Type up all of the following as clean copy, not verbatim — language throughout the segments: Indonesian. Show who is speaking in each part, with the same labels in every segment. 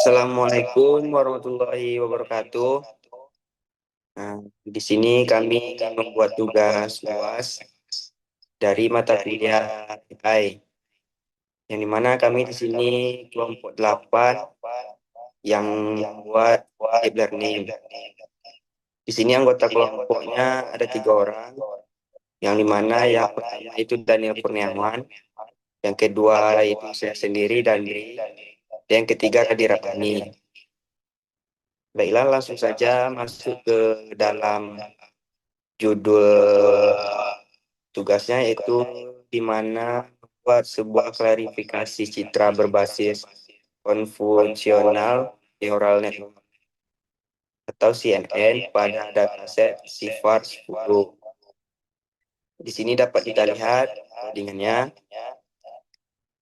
Speaker 1: Assalamualaikum warahmatullahi wabarakatuh. Nah, di sini kami membuat tugas UAS dari mata kuliah AI, yang dimana kami di sini kelompok 8 yang membuat deep learning. Di sini anggota kelompoknya ada 3 orang, yang dimana yang pertama itu Daniel Kurniawan, yang kedua itu saya sendiri dan yang ketiga Radhi Rabbani. Baiklah, langsung saja masuk ke dalam judul tugasnya, yaitu di mana membuat sebuah klarifikasi citra berbasis konvolusional neural network atau CNN pada dataset CIFAR 10. Di sini dapat kita lihat codingannya,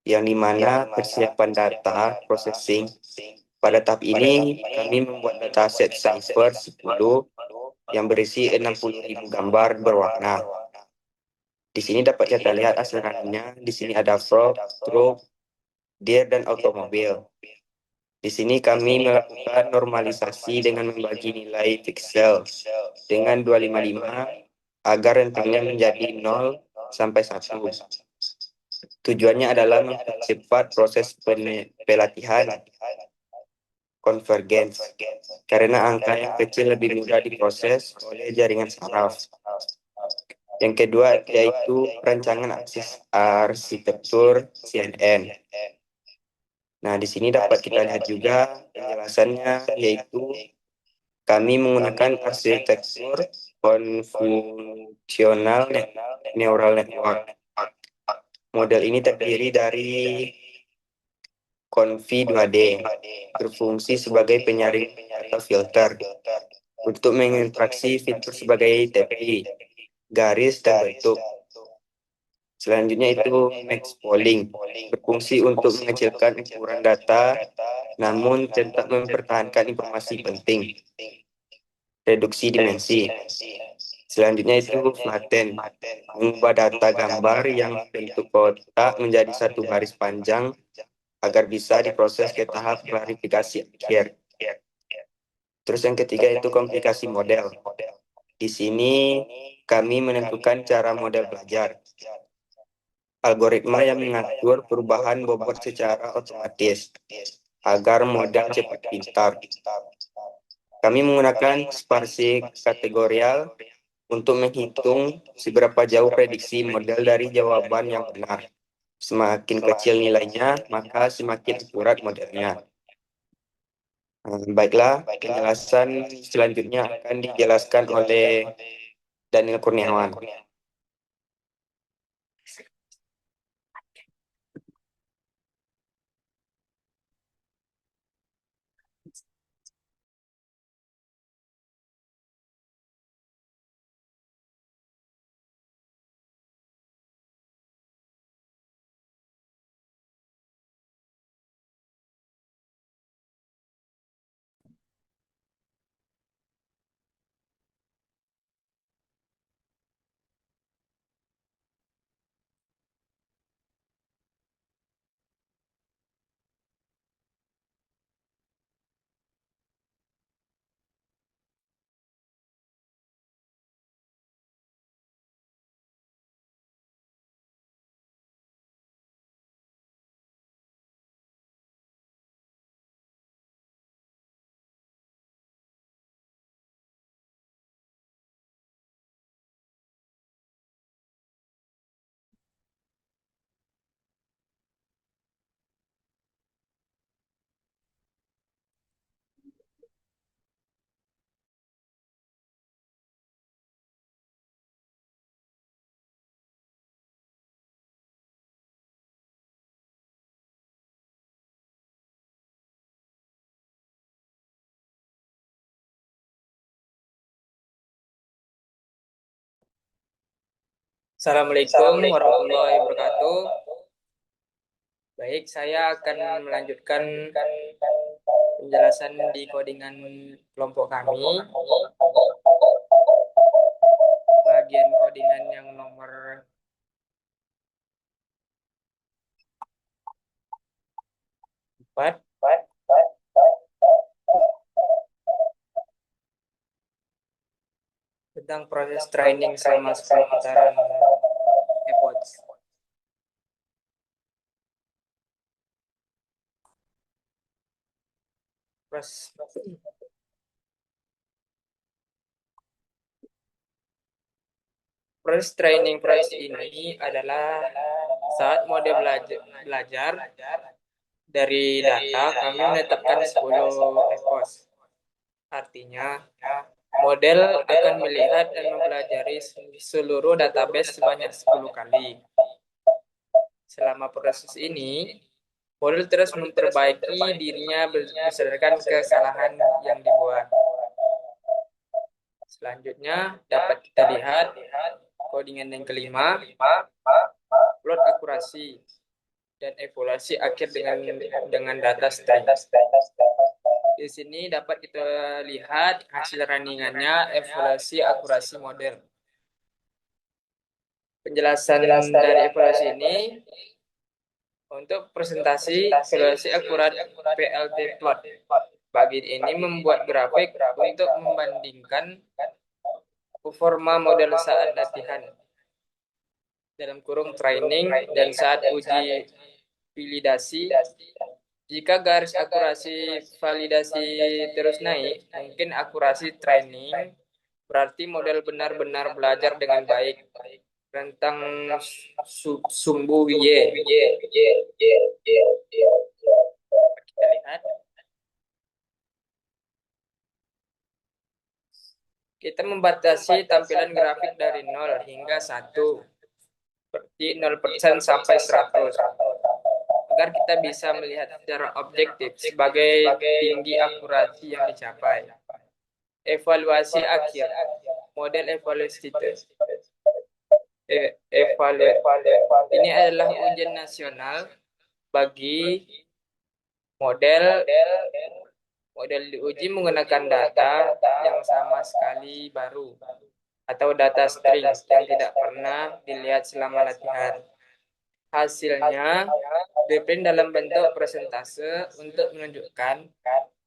Speaker 1: yang dimana persiapan data processing. Pada tahap ini, kami membuat dataset CIFAR 10 yang berisi 60.000 gambar berwarna. Di sini dapat kita lihat asal-asalnya. Di sini ada frog, truk, deer, dan otomobil. Di sini kami melakukan normalisasi dengan membagi nilai pixel dengan 255 agar rentangnya menjadi 0 sampai 1. Tujuannya adalah mempercepat proses pelatihan konvergens, karena angka yang kecil lebih mudah diproses oleh jaringan saraf. Yang kedua yaitu perancangan arsitektur CNN. Nah, di sini dapat kita lihat juga penjelasannya, yaitu kami menggunakan arsitektur konvolusional neural network. Model ini terdiri dari konv 2D, berfungsi sebagai penyaring atau filter untuk menginteraksi fitur sebagai TPI, garis, dan bentuk. Selanjutnya itu max polling, berfungsi untuk mengecilkan ukuran data namun tetap mempertahankan informasi penting. Reduksi dimensi. Selanjutnya itu flatten, mengubah data gambar yang bentuk kotak menjadi satu baris panjang agar bisa diproses ke tahap klarifikasi akhir. Terus yang ketiga itu komplikasi model. Di sini kami menentukan cara model belajar, algoritma yang mengatur perubahan bobot secara otomatis agar model cepat pintar. Kami menggunakan sparsing kategorial untuk menghitung seberapa jauh prediksi model dari jawaban yang benar. Semakin kecil nilainya, maka semakin akurat modelnya. Baiklah, penjelasan selanjutnya akan dijelaskan oleh Daniel Kurniawan.
Speaker 2: Assalamualaikum warahmatullahi wabarakatuh. Baik, saya akan melanjutkan penjelasan di codingan kelompok kami. Bagian codingan yang nomor 4. tentang proses training selama 10 putaran epoch. Proses training proses ini adalah saat mode belajar dari data kami menetapkan 10 epoch. Artinya, model akan melihat dan mempelajari seluruh database sebanyak 10 kali. Selama proses ini, model terus memperbaiki dirinya berdasarkan kesalahan yang dibuat. Selanjutnya, dapat kita lihat codingan yang kelima, plot akurasi dan evaluasi akhir dengan data string. Di sini dapat kita lihat hasil runningannya, evaluasi akurasi model. Penjelasan dari evaluasi ini untuk presentasi evaluasi akurat PLT plot. Bagian ini membuat grafik untuk membandingkan performa model saat latihan dalam kurung training dan saat uji validasi. Jika garis akurasi validasi terus naik, mungkin akurasi training berarti model benar-benar belajar dengan baik. Rentang sumbu Y. Kita lihat. Kita membatasi tampilan grafik dari 0 hingga 1. Berarti 0% sampai 100. Agar kita bisa melihat secara objektif sebagai tinggi akurasi yang dicapai. Evaluasi akhir. Model evaluasi ini adalah ujian nasional bagi model diuji menggunakan data yang sama sekali baru atau data string yang tidak pernah dilihat selama latihan. Hasilnya diprint dalam bentuk persentase untuk menunjukkan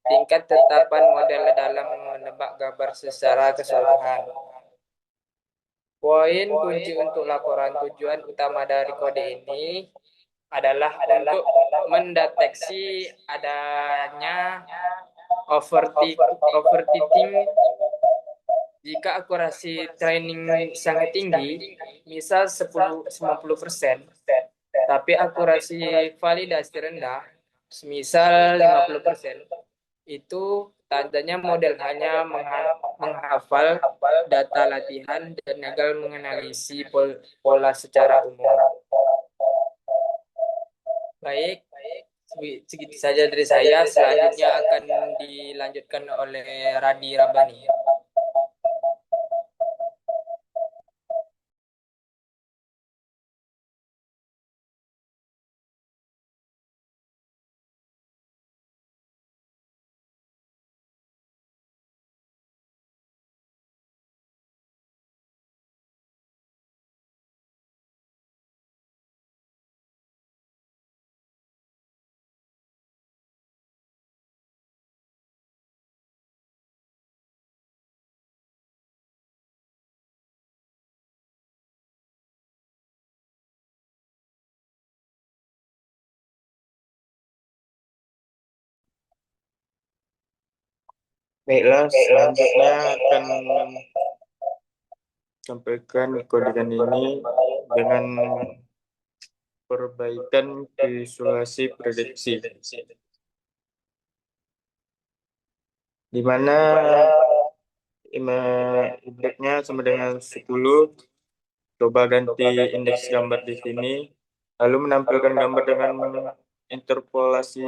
Speaker 2: tingkat tetapan model dalam menebak gambar secara keseluruhan. Poin kunci untuk laporan tujuan utama dari kode ini adalah untuk mendeteksi adanya overfitting. Jika akurasi training sangat tinggi, misal 90%, tapi akurasi validasi rendah, misal 50%, itu tandanya model hanya menghafal data latihan dan gagal menganalisis pola secara umum. Baik, segitu saja dari saya. Selanjutnya akan dilanjutkan oleh Radi Rabani.
Speaker 1: Baiklah, selanjutnya akan sampaikan codingan ini dengan perbaikan visualisasi prediksi, di mana indeksnya sama dengan 10. Coba ganti indeks gambar di sini, lalu menampilkan gambar dengan interpolasi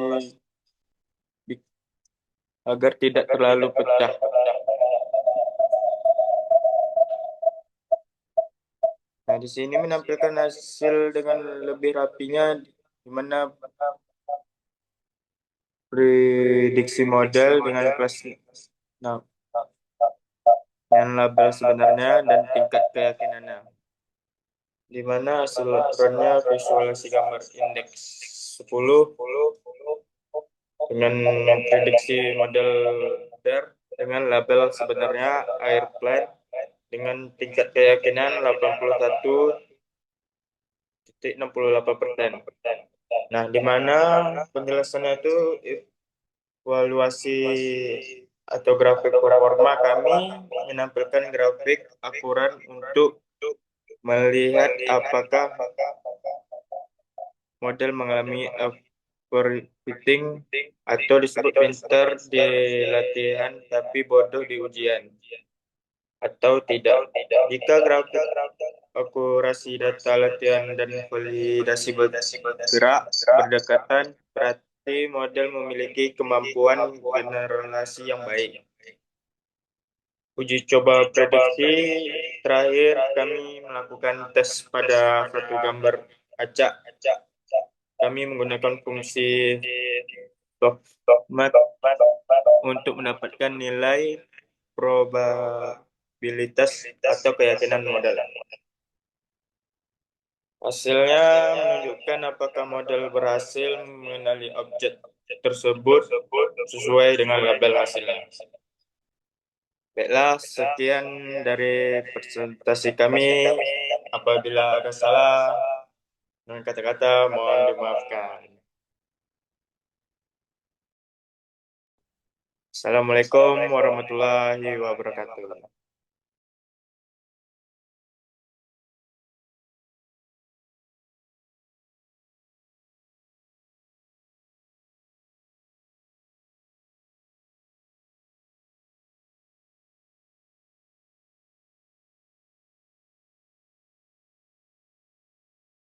Speaker 1: agar tidak terlalu pecah. Nah, di sini menampilkan hasil dengan lebih rapinya, di mana prediksi model dengan kelas dengan label sebenarnya dan tingkat keyakinannya, di mana hasil laporannya visualisasi gambar indeks 10 dengan prediksi model dengan label sebenarnya air plant
Speaker 2: dengan tingkat keyakinan 81,68%. Nah, di mana penjelasannya itu evaluasi atau grafik performa kami menampilkan grafik akurat untuk melihat apakah model mengalami overfitting atau disebut pintar di latihan tapi bodoh di ujian atau tidak. Jika grafik akurasi data latihan dan validasi bergerak berdekatan, berarti model memiliki kemampuan generalisasi yang baik. Uji coba prediksi terakhir kami melakukan tes pada satu gambar acak. Kami menggunakan fungsi softmax untuk mendapatkan nilai probabilitas atau keyakinan model. Hasilnya menunjukkan apakah model berhasil mengenali objek tersebut sesuai dengan label hasilnya. Baiklah, sekian dari presentasi kami. Apabila ada salah dengan kata-kata, mohon dimaafkan. Assalamualaikum warahmatullahi wabarakatuh.